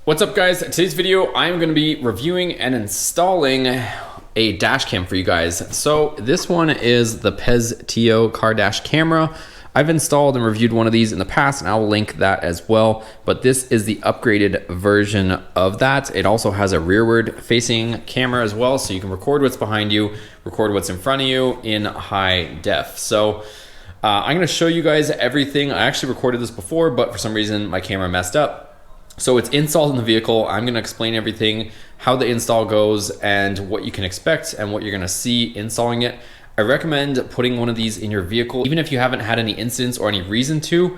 What's up guys? Today's video I'm going to be reviewing and installing a dash cam for you guys. So this one is the Peztio car dash camera. I've installed and reviewed one of these in the past and I'll link that as well, but this is the upgraded version of that. It also has a rearward facing camera as well, so you can record what's behind you, record what's in front of you in high def. So I'm going to show you guys everything. I actually recorded this before, but for some reason my camera messed up. So it's installed in the vehicle. I'm going to explain everything, how the install goes and what you can expect and what you're going to see installing it. I recommend putting one of these in your vehicle, even if you haven't had any incidents or any reason to.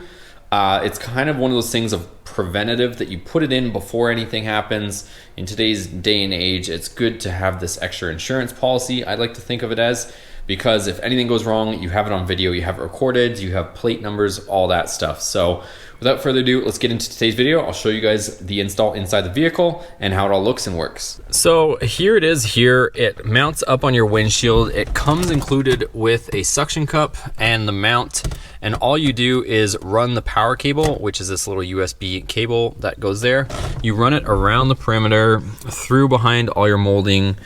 It's kind of one of those things of preventative that you put it in before anything happens. In today's day and age, it's good to have this extra insurance policy, I like to think of it as, because if anything goes wrong, you have it on video, you have it recorded, you have plate numbers, all that stuff. So without further ado, let's get into today's video. I'll show you guys the install inside the vehicle and how it all looks and works. So here it is here. It mounts up on your windshield. It comes included with a suction cup and the mount. And all you do is run the power cable, which is this little USB cable that goes there. You run it around the perimeter, through behind all your molding,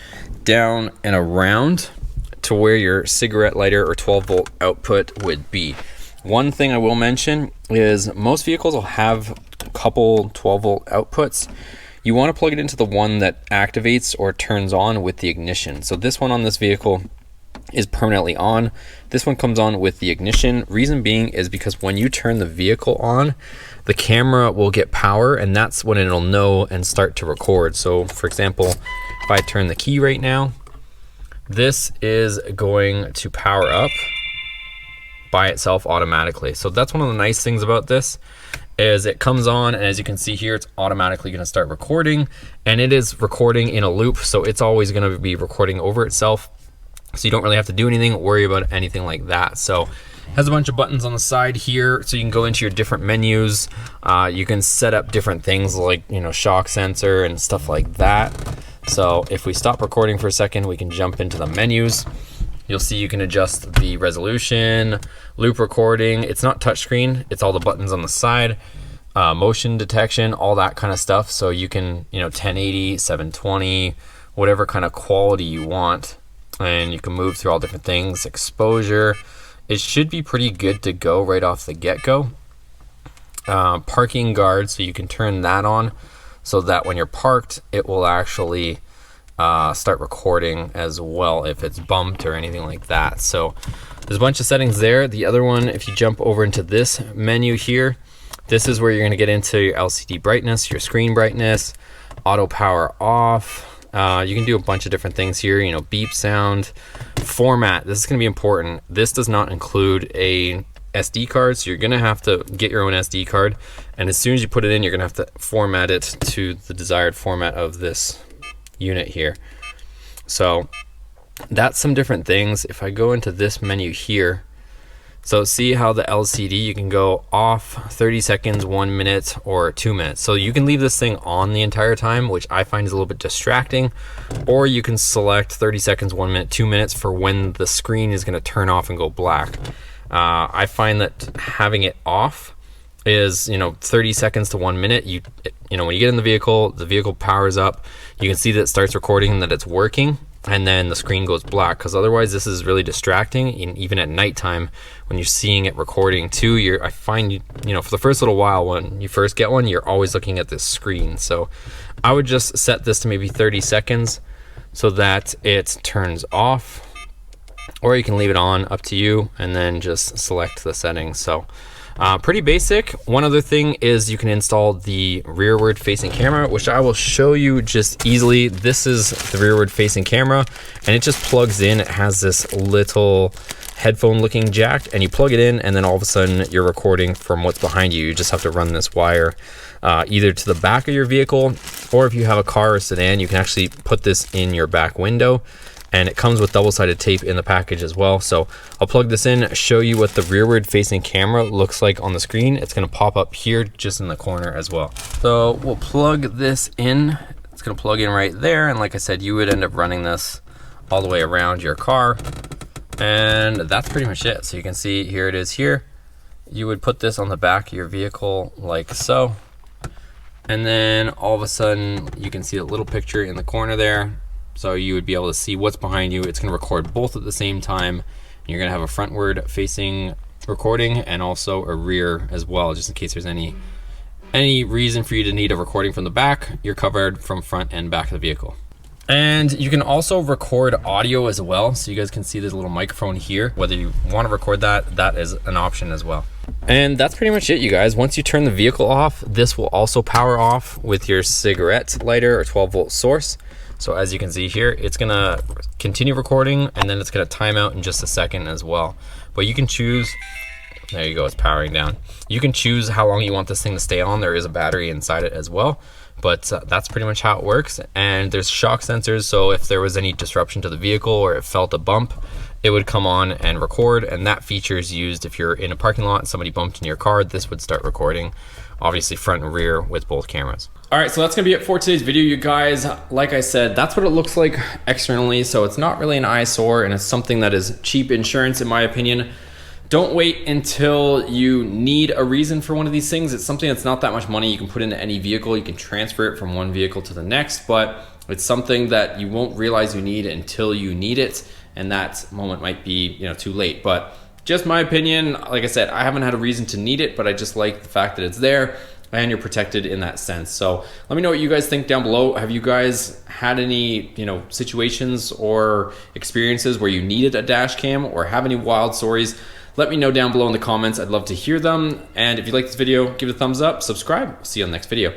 down and around to where your cigarette lighter or 12 volt output would be. One thing I will mention is most vehicles will have a couple 12 volt outputs. You want to plug it into the one that activates or turns on with the ignition. So this one on this vehicle is permanently on. This one comes on with the ignition. Reason being is because when you turn the vehicle on, the camera will get power and that's when it'll know and start to record. So for example, if I turn the key right now, this is going to power up by itself automatically. So that's one of the nice things about this is it comes on, and as you can see here, it's automatically going to start recording, and it is recording in a loop, so it's always going to be recording over itself, so you don't really have to do anything, worry about anything like that. So it has a bunch of buttons on the side here, so you can go into your different menus. You can set up different things like, you know, shock sensor and stuff like that. So if we stop recording for a second, we can jump into the menus. You'll see you can adjust the resolution, loop recording. It's not touchscreen, it's all the buttons on the side, motion detection, all that kind of stuff. So you can, you know, 1080, 720, whatever kind of quality you want. And you can move through all different things, exposure. It should be pretty good to go right off the get-go. Parking guard, so you can turn that on so that when you're parked, it will actually start recording as well if it's bumped or anything like that. So there's a bunch of settings there. The other one, if you jump over into this menu here, this is where you're going to get into your LCD brightness, your screen brightness, auto power off. You can do a bunch of different things here, you know, beep sound, format. This is going to be important. This does not include a SD card, so you're going to have to get your own SD card, and as soon as you put it in, you're going to have to format it to the desired format of this unit here. So that's some different things. If I go into this menu here, so see how the LCD, you can go off 30 seconds, 1 minute, or 2 minutes. So you can leave this thing on the entire time, which I find is a little bit distracting, or you can select 30 seconds, 1 minute, 2 minutes for when the screen is going to turn off and go black. I find that having it off is, you know, 30 seconds to 1 minute. You know, when you get in the vehicle powers up, you can see that it starts recording and that it's working, and then the screen goes black, because otherwise this is really distracting. Even at nighttime when you're seeing it recording too, I find, you know, for the first little while when you first get one, you're always looking at this screen. So I would just set this to maybe 30 seconds so that it turns off, or you can leave it on, up to you, and then just select the settings. So pretty basic. One other thing is you can install the rearward facing camera, which I will show you just easily. This is the rearward facing camera, and it just plugs in. It has this little headphone looking jack, and you plug it in, and then all of a sudden you're recording from what's behind you. You just have to run this wire either to the back of your vehicle, or if you have a car or sedan, you can actually put this in your back window, and it comes with double-sided tape in the package as well. So I'll plug this in, show you what the rearward facing camera looks like on the screen. It's going to pop up here just in the corner as well. So we'll plug this in. It's going to plug in right there, and like I said, you would end up running this all the way around your car, and that's pretty much it. So you can see here it is here. You would put this on the back of your vehicle like so, And then all of a sudden you can see a little picture in the corner there. So you would be able to see what's behind you. It's gonna record both at the same time. You're gonna have a frontward facing recording and also a rear as well, just in case there's any reason for you to need a recording from the back. You're covered from front and back of the vehicle. And you can also record audio as well. So you guys can see there's a little microphone here. Whether you want to record that, that is an option as well. And that's pretty much it, you guys. Once you turn the vehicle off, this will also power off with your cigarette lighter or 12-volt source. So as you can see here, it's gonna continue recording and then it's gonna time out in just a second as well. But you can choose, there you go, it's powering down. You can choose how long you want this thing to stay on. There is a battery inside it as well. But that's pretty much how it works. And there's shock sensors, so if there was any disruption to the vehicle or it felt a bump, it would come on and record. And that feature is used if you're in a parking lot and somebody bumped into your car, this would start recording, obviously front and rear with both cameras. All right, so that's gonna be it for today's video, you guys. Like I said, that's what it looks like externally. So it's not really an eyesore, and it's something that is cheap insurance in my opinion. Don't wait until you need a reason for one of these things. It's something that's not that much money. You can put into any vehicle. You can transfer it from one vehicle to the next, but it's something that you won't realize you need until you need it. And that moment might be, too late. But just my opinion, like I said, I haven't had a reason to need it, but I just like the fact that it's there and you're protected in that sense. So let me know what you guys think down below. Have you guys had any, situations or experiences where you needed a dash cam or have any wild stories? Let me know down below in the comments. I'd love to hear them. And if you like this video, give it a thumbs up, subscribe. See you on the next video.